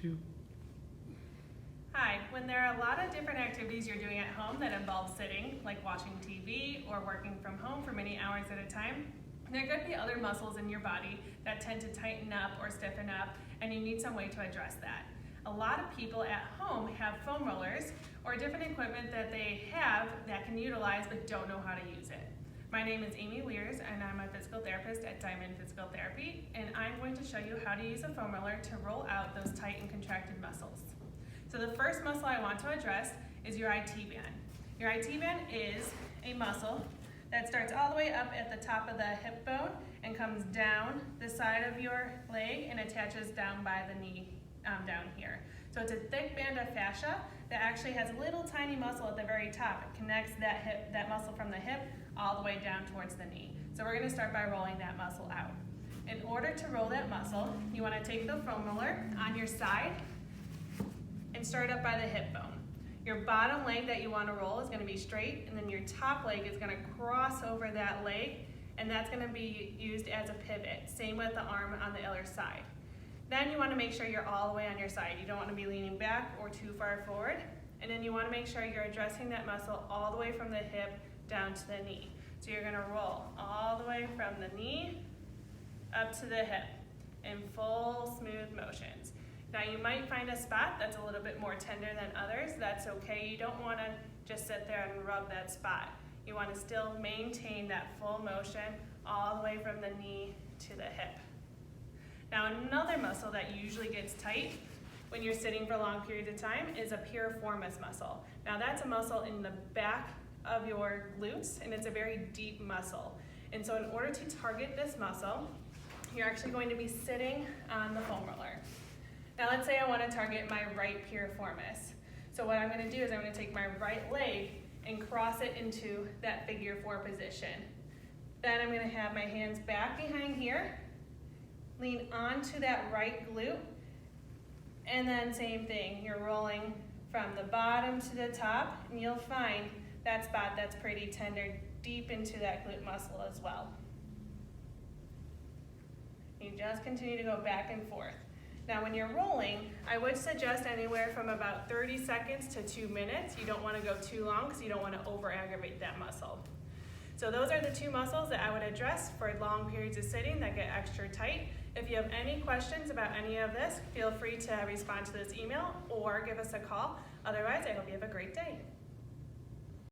Two. Hi, when there are a lot of different activities you're doing at home that involve sitting, like watching TV or working from home for many hours at a time, there could be other muscles in your body that tend to tighten up or stiffen up, and you need some way to address that. A lot of people at home have foam rollers or different equipment that they have that can utilize but don't know how to use it. My name is Amy Weers, and I'm a physical therapist at Diamond Physical Therapy, and I'm going to show you how to use a foam roller to roll out those tight and contracted muscles. So the first muscle I want to address is your IT band. Your IT band is a muscle that starts all the way up at the top of the hip bone and comes down the side of your leg and attaches down by the knee down here. So it's a thick band of fascia that actually has a little tiny muscle at the very top. It connects that muscle from the hip all the way down towards the knee. So we're going to start by rolling that muscle out. In order to roll that muscle, you want to take the foam roller on your side and start up by the hip bone. Your bottom leg that you want to roll is going to be straight, and then your top leg is going to cross over that leg, and that's going to be used as a pivot. Same with the arm on the other side. Then you want to make sure you're all the way on your side. You don't want to be leaning back or too far forward. And then you want to make sure you're addressing that muscle all the way from the hip down to the knee. So you're going to roll all the way from the knee up to the hip in full smooth motions. Now you might find a spot that's a little bit more tender than others. That's okay. You don't want to just sit there and rub that spot. You want to still maintain that full motion all the way from the knee to the hip. Now another muscle that usually gets tight when you're sitting for long periods of time is a piriformis muscle. Now that's a muscle in the back of your glutes, and it's a very deep muscle. And so in order to target this muscle, you're actually going to be sitting on the foam roller. Now let's say I want to target my right piriformis. So what I'm going to do is I'm going to take my right leg and cross it into that figure 4 position. Then I'm going to have my hands back behind here, lean onto that right glute, and then same thing, you're rolling from the bottom to the top, and you'll find that spot that's pretty tender deep into that glute muscle as well. You just continue to go back and forth. Now when you're rolling, I would suggest anywhere from about 30 seconds to 2 minutes. You don't want to go too long because you don't want to over-aggravate that muscle. So those are the 2 muscles that I would address for long periods of sitting that get extra tight. If you have any questions about any of this, feel free to respond to this email or give us a call. Otherwise, I hope you have a great day.